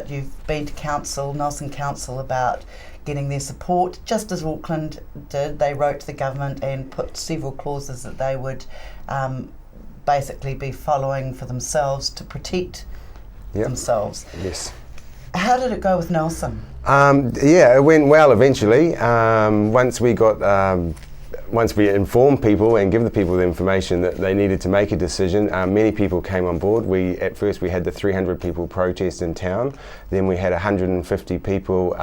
You've been to council, Nelson Council, about getting their support, just as Auckland did. They wrote to the government and put several clauses that they would basically be following for themselves to protect themselves. Yes. How did it go with Nelson? It went well eventually. Once we informed people and give the people the information that they needed to make a decision, many people came on board. At first we had the 300 people protest in town, then we had 150 people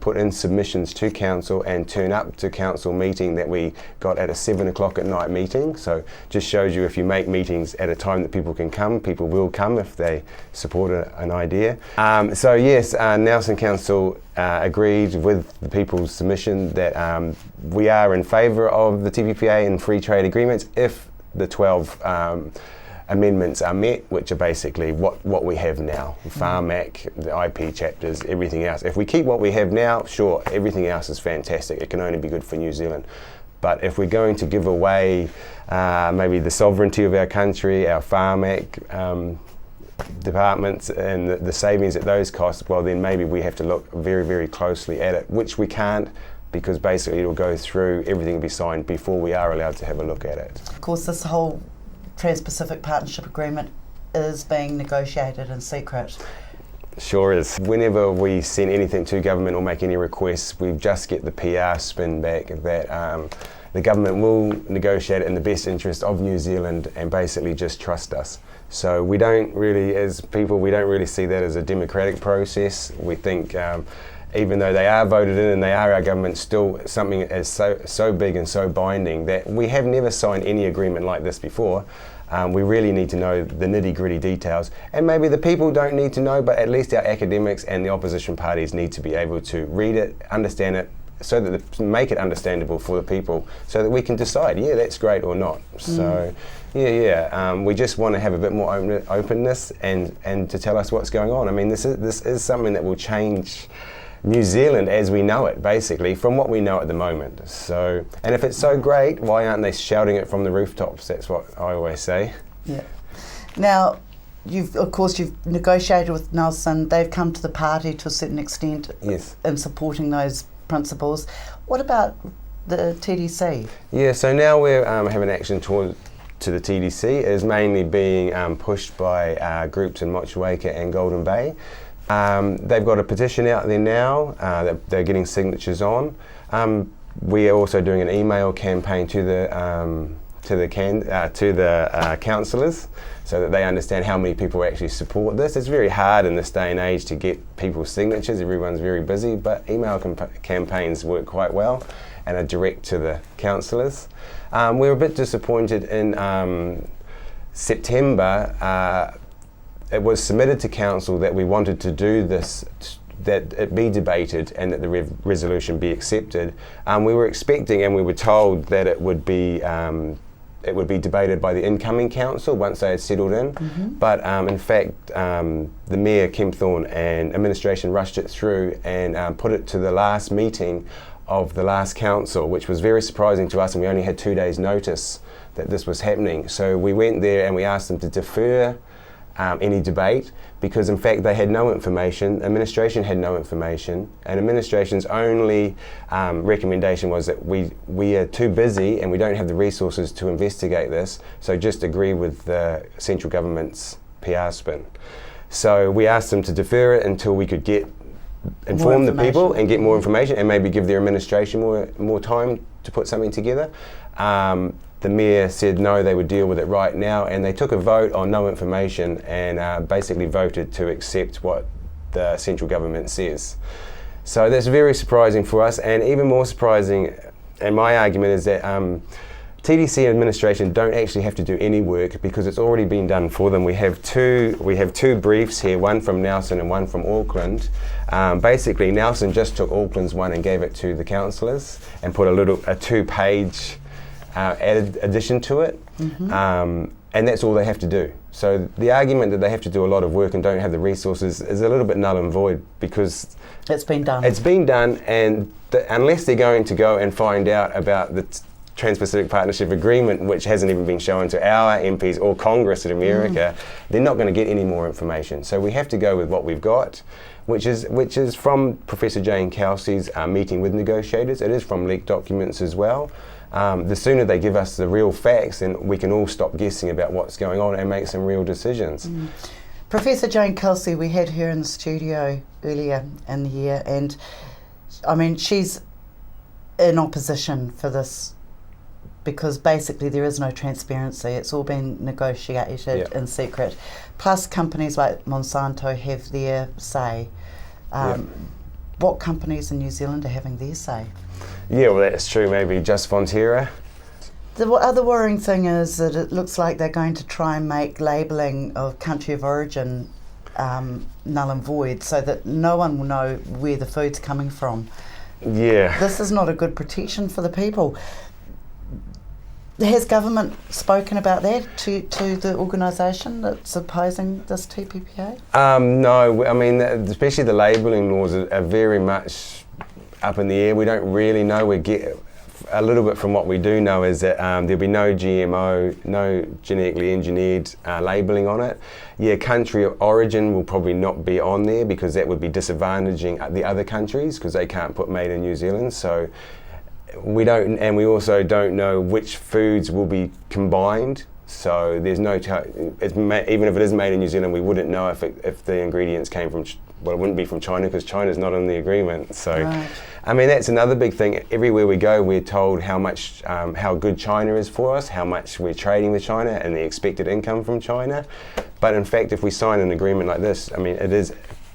put in submissions to council and turn up to council meeting that we got at a 7 o'clock at night meeting. So just shows you, if you make meetings at a time that people can come, people will come if they support an idea. So yes, Nelson Council agreed with the people's submission that we are in favour of the TPPA and free trade agreements if the 12 amendments are met, which are basically what we have now. Farm Act, the IP chapters, everything else. If we keep what we have now, sure, everything else is fantastic. It can only be good for New Zealand. But if we're going to give away maybe the sovereignty of our country, our Farm Act, departments and the savings at those costs, well then maybe we have to look very, very closely at it, which we can't, because basically it'll go through, everything will be signed before we are allowed to have a look at it. Of course, this whole Trans-Pacific Partnership Agreement is being negotiated in secret. Sure is. Whenever we send anything to government or make any requests, we just get the PR spin back that the government will negotiate it in the best interest of New Zealand and basically just trust us. So we don't really, as people, we don't really see that as a democratic process. We think even though they are voted in and they are our government, still something as so big and so binding that we have never signed any agreement like this before. We really need to know the nitty-gritty details, and maybe the people don't need to know, but at least our academics and the opposition parties need to be able to read it, understand it, so that make it understandable for the people, so that we can decide, yeah, that's great or not. So, we just want to have a bit more openness and to tell us what's going on. I mean, this is something that will change New Zealand as we know it, basically, from what we know at the moment. So, and if it's so great, why aren't they shouting it from the rooftops? That's what I always say. Yeah. Now, you've negotiated with Nelson. They've come to the party to a certain extent in supporting those principles. What about the TDC? Yeah, so now we're having action to the TDC. It is mainly being pushed by groups in Motueka and Golden Bay. They've got a petition out there now that they're getting signatures on. We are also doing an email campaign to the councillors, so that they understand how many people actually support this. It's very hard in this day and age to get people's signatures. Everyone's very busy, but email campaigns work quite well and are direct to the councillors. We're a bit disappointed in September. It was submitted to council that we wanted to do this, that it be debated and that the resolution be accepted. We were expecting, and we were told that it would be debated by the incoming council once they had settled in. But in fact, the Mayor, Kim Thorne, and administration rushed it through and put it to the last meeting of the last council, which was very surprising to us, and we only had 2 days notice that this was happening. So we went there and we asked them to defer any debate, because in fact they had no information, administration had no information, and administration's only recommendation was that we are too busy and we don't have the resources to investigate this, so just agree with the central government's PR spin. So we asked them to defer it until we could inform the people and get more information, and maybe give their administration more time to put something together. The Mayor said no, they would deal with it right now, and they took a vote on no information and basically voted to accept what the central government says. So that's very surprising for us, and even more surprising, and my argument is that TDC administration don't actually have to do any work, because it's already been done for them. We have two briefs here, one from Nelson and one from Auckland. Basically, Nelson just took Auckland's one and gave it to the councillors and put a 2-page added addition to it, and that's all they have to do. So the argument that they have to do a lot of work and don't have the resources is a little bit null and void, because it's been done. It's been done, and unless they're going to go and find out about the Trans-Pacific Partnership Agreement, which hasn't even been shown to our MPs or Congress in America, they're not going to get any more information. So we have to go with what we've got. which is from Professor Jane Kelsey's meeting with negotiators. It is from leaked documents as well. The sooner they give us the real facts, then we can all stop guessing about what's going on and make some real decisions. Professor Jane Kelsey, we had her in the studio earlier in the year, and I mean, she's in opposition for this because basically there is no transparency. It's all been negotiated in secret. Plus, companies like Monsanto have their say. What companies in New Zealand are having their say? Yeah, well, that's true. Maybe just Fonterra. The other worrying thing is that it looks like they're going to try and make labelling of country of origin null and void, so that no one will know where the food's coming from. Yeah. This is not a good protection for the people. Has government spoken about that to the organisation that's opposing this TPPA? No, I mean, especially the labelling laws are very much up in the air. We don't really know. We get a little bit from what we do know is that there'll be no GMO, no genetically engineered labelling on it. Yeah, country of origin will probably not be on there because that would be disadvantaging the other countries because they can't put made in New Zealand. So we don't, and we also don't know which foods will be combined. So there's no, even if it is made in New Zealand, we wouldn't know if the ingredients came from, well, it wouldn't be from China because China's not in the agreement. So, right. I mean, that's another big thing. Everywhere we go, we're told how much, how good China is for us, how much we're trading with China and the expected income from China. But in fact, if we sign an agreement like this, I mean, it is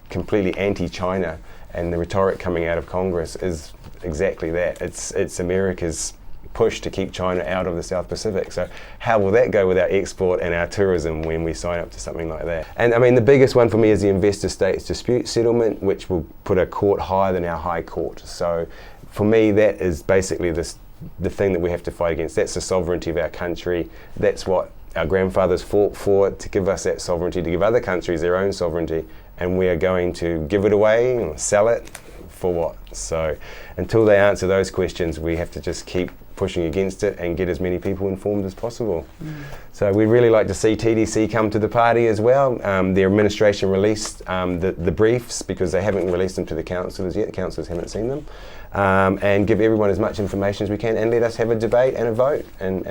completely anti-China, and the rhetoric coming out of Congress is exactly that. It's America's push to keep China out of the South Pacific. So how will that go with our export and our tourism when we sign up to something like that? And I mean, the biggest one for me is the investor states dispute settlement, which will put a court higher than our high court. So for me, that is basically the thing that we have to fight against. That's the sovereignty of our country. That's what our grandfathers fought for, to give us that sovereignty, to give other countries their own sovereignty, and we are going to give it away or sell it for what? So until they answer those questions, we have to just keep pushing against it and get as many people informed as possible. So we'd really like to see TDC come to the party as well. Their administration released the briefs because they haven't released them to the councillors yet. The councillors haven't seen them. And give everyone as much information as we can and let us have a debate and a vote. And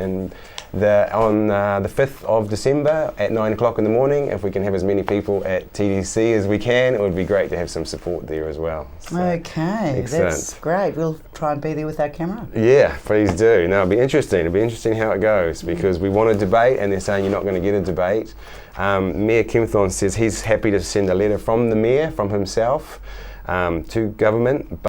on the 5th of December at 9 o'clock in the morning, if we can have as many people at TDC as we can, it would be great to have some support there as well. So, okay, excellent. That's great. We'll try and be there with our camera. Yeah, please do. No, it'll be interesting. It'll be interesting how it goes because we want a debate and they're saying you're not going to get a debate. Mayor Kempthorne says he's happy to send a letter from the Mayor, from himself, to government.